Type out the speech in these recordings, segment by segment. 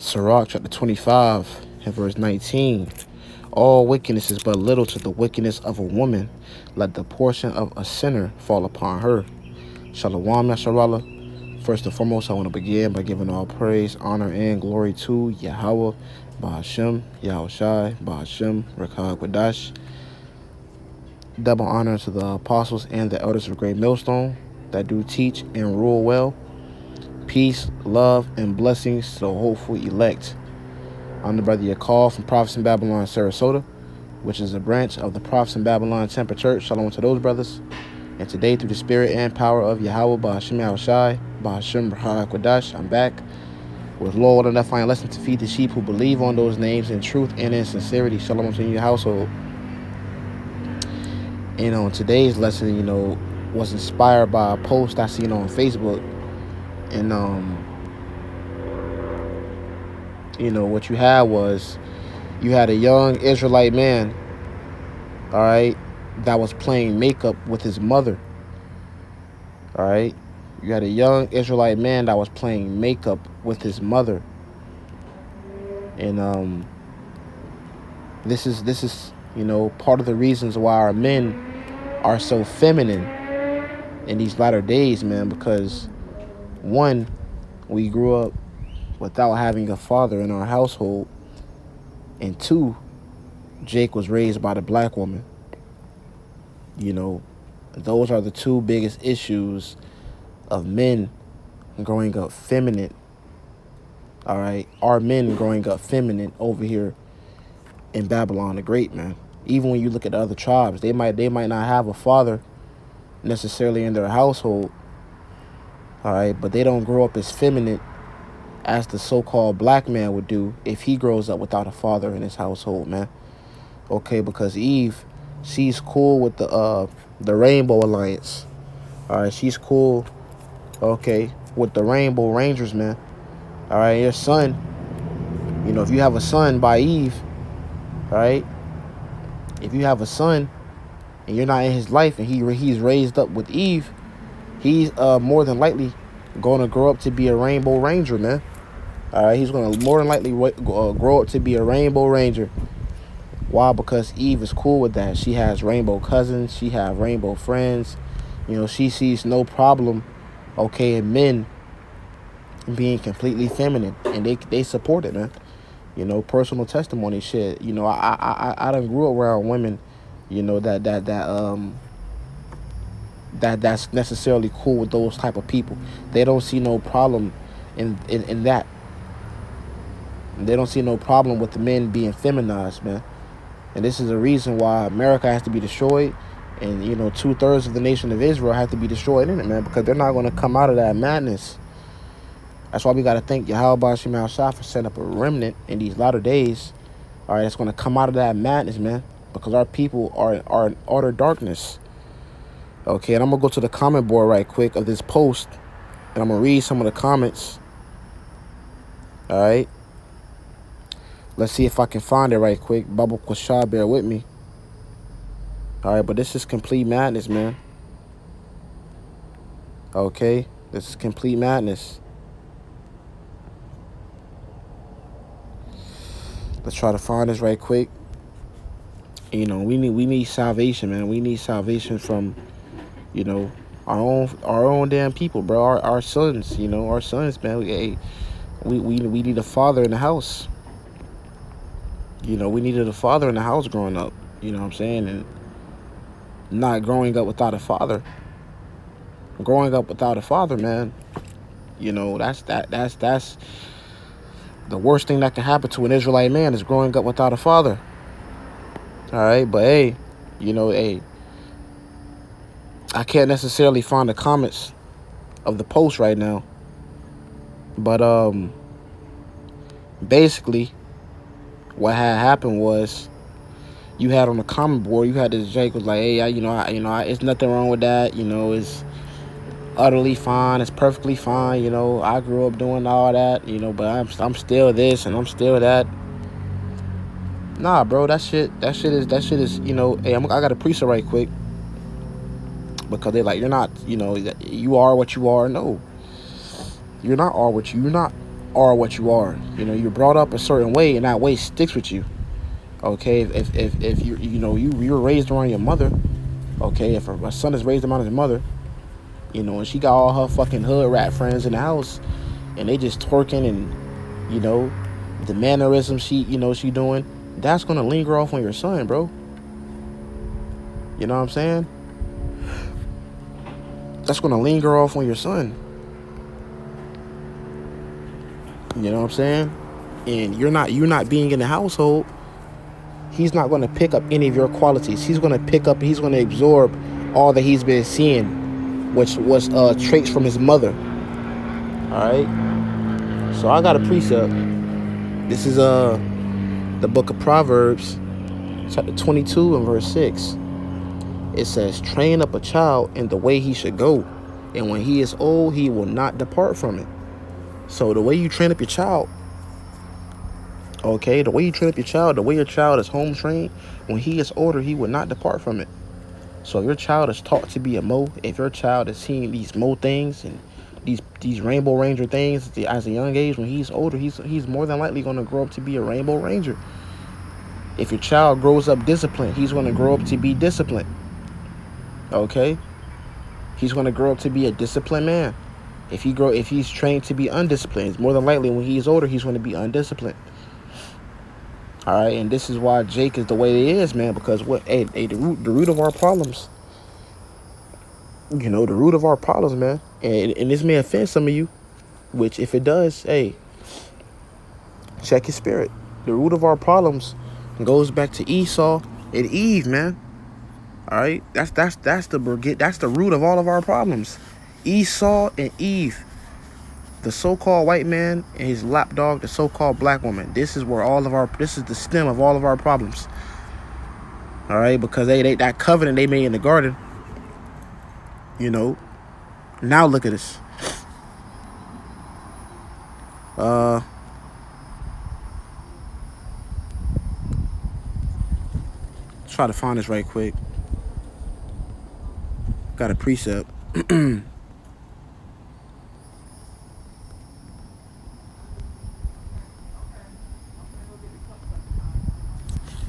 Sirach chapter 25 and verse 19. All wickedness is but little to the wickedness of a woman. Let the portion of a sinner fall upon her. Shalom, Yasharallah. First and foremost, I want to begin by giving all praise, honor, and glory to Yahweh, Bahashem, Yahushai, Bahashem, Rekah Quadash. Double honor to the apostles and the elders of Great Millstone that do teach and rule well. Peace, love, and blessings to the hopeful elect. I'm the brother Yakal from Prophets in Babylon, Sarasota, which is a branch of the Prophets in Babylon Temple Church. Shalom to those brothers. And today, through the spirit and power of Yahweh, Bahashem Yahushai, Bahashem Rekah Quadash, I'm back with Lord and edifying lesson to feed the sheep who believe on those names in truth and in sincerity. Shalom to your household. And today's lesson, was inspired by a post I seen on Facebook. And, what you had a young Israelite man, all right, that was playing makeup with his mother. All right. You had a young Israelite man that was playing makeup with his mother. And this is part of the reasons why our men are so feminine in these latter days, man, because one, we grew up without having a father in our household, and two, Jake was raised by the black woman. Those are the two biggest issues of men growing up feminine. All right, our men growing up feminine over here in Babylon the Great, man. Even when you look at the other tribes, they might not have a father necessarily in their household. All right, but they don't grow up as feminine as the so-called black man would do if he grows up without a father in his household, man. Okay, because Eve, she's cool with the Rainbow Alliance. All right, she's cool, okay, with the Rainbow Rangers, man. All right, your son, if you have a son by Eve, all right, if you have a son and you're not in his life and he's raised up with Eve, he's more than likely going to grow up to be a Rainbow Ranger, man. All right, he's going to more than likely grow up to be a Rainbow Ranger. Why? Because Eve is cool with that. She has rainbow cousins. She has rainbow friends. She sees no problem, okay, in men being completely feminine, and they support it, man. Personal testimony shit. I done grew up around women, that's necessarily cool with those type of people. They don't see no problem in that. They don't see no problem with the men being feminized, man. And this is the reason why America has to be destroyed, and 2/3 of the nation of Israel have to be destroyed in it, man, because they're not going to come out of that madness. That's why we got to thank Yahweh Bahashem Yahushua for setting up a remnant in these latter days. All right, that's going to come out of that madness, man, because our people are in utter darkness. Okay, and I'm going to go to the comment board right quick of this post, and I'm going to read some of the comments. All right. Let's see if I can find it right quick. Bubble Kwashah, bear with me. All right, but this is complete madness, man. Okay, this is complete madness. Let's try to find this right quick. We need salvation, man. We need salvation from, our own damn people, bro. Our sons, our sons, man. We need a father in the house. We needed a father in the house growing up. You know what I'm saying? And not growing up without a father. Growing up without a father, man. That's the worst thing that can happen to an Israelite man is growing up without a father. All right, but hey, I can't necessarily find the comments of the post right now. But basically, what had happened was, you had on the comment board, you had this Jake was like, hey, it's nothing wrong with that. It's utterly fine. It's perfectly fine. I grew up doing all that. But I'm still this and I'm still that. Nah, bro, that shit is. Hey, I got a preset right quick, because they like, you're not. You are what you are. No, you're not all what you're not. are what you are. You know, you're brought up a certain way, and that way sticks with you. Okay, if you're raised around your mother. Okay, if a son is raised around his mother, and she got all her fucking hood rat friends in the house, and they just twerking and the mannerisms she doing, that's gonna linger off on your son, bro. You know what I'm saying? That's gonna linger off on your son. You know what I'm saying? And you're not being in the household. He's not gonna pick up any of your qualities. He's gonna absorb all that he's been seeing, which was traits from his mother. All right. So I got a precept. This is the book of Proverbs, chapter 22 and verse 6. It says, "Train up a child in the way he should go, and when he is old, he will not depart from it." So the way you train up your child, the way your child is home trained, when he is older, he will not depart from it. So if your child is taught to be a Mo, if your child is seeing these Mo things and these Rainbow Ranger things as a young age, when he's older, he's more than likely going to grow up to be a Rainbow Ranger. If your child grows up disciplined, he's going to grow up to be disciplined. Okay? He's going to grow up to be a disciplined man. If he's trained to be undisciplined, more than likely when he's older, he's going to be undisciplined. All right, and this is why Jake is the way he is, man, because the root of our problems, the root of our problems, man, and this may offend some of you, which if it does, hey, check your spirit. The root of our problems goes back to Esau and Eve, man. All right, that's the root of all of our problems. Esau and Eve, the so-called white man and his lapdog, the so-called black woman. This is the stem of all of our problems. All right, because they that covenant they made in the garden. Now look at this. Try to find this right quick. Got a precept.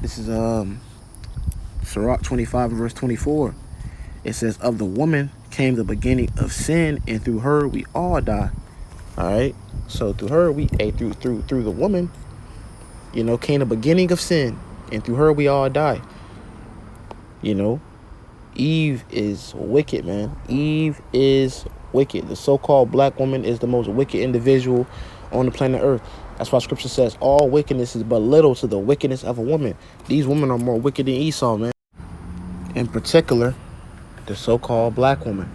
This is Sirach 25 verse 24. It says, "Of the woman came the beginning of sin, and through her we all die." All right. So through her through the woman, came the beginning of sin, and through her we all die. Eve is wicked, man. Eve is wicked. The so-called black woman is the most wicked individual on the planet Earth. That's why Scripture says all wickedness is but little to the wickedness of a woman. These women are more wicked than Esau, man. In particular, the so-called black woman.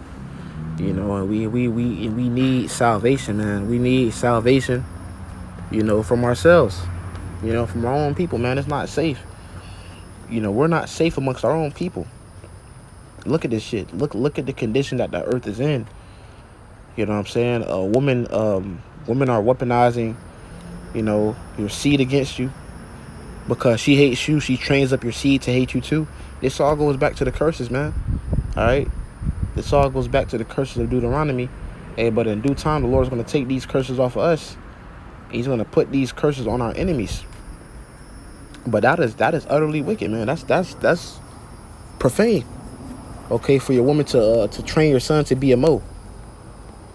And we need salvation, man. We need salvation, from ourselves, from our own people, man. It's not safe. We're not safe amongst our own people. Look at this shit. Look at the condition that the earth is in. You know what I'm saying? Women are weaponizing, your seed against you. Because she hates you, she trains up your seed to hate you too. This all goes back to the curses, man. All right? This all goes back to the curses of Deuteronomy. Hey, but in due time, the Lord's going to take these curses off of us. He's going to put these curses on our enemies. But that is utterly wicked, man. That's profane. Okay, for your woman to train your son to be a Mo,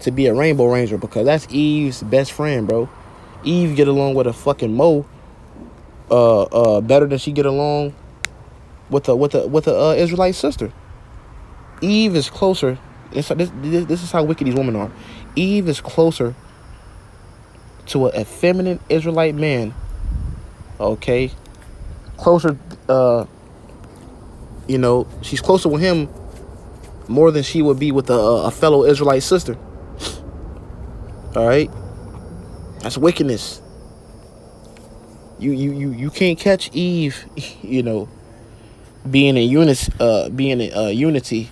to be a Rainbow Ranger, because that's Eve's best friend, bro. Eve get along with a fucking Mo better than she get along with a Israelite sister. Eve is closer. This is how wicked these women are. Eve is closer to a effeminate Israelite man. Okay, closer. She's closer with him more than she would be with a fellow Israelite sister. All right, that's wickedness. You can't catch Eve, being a unity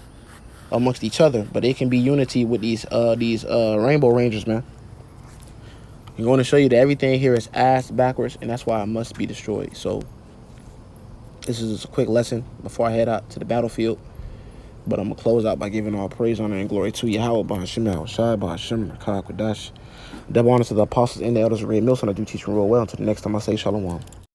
amongst each other, but it can be unity with these Rainbow Rangers, man. I'm going to show you that everything here is ass backwards, and that's why it must be destroyed. So this is just a quick lesson before I head out to the battlefield. But I'm going to close out by giving all praise, honor, and glory to Yahweh, Bahashim, Yahushai, Bahashim, Rakah, Kodash, Double honor to the apostles and the elders of Red Mill, so I do teach real well. Until the next time I say shalom.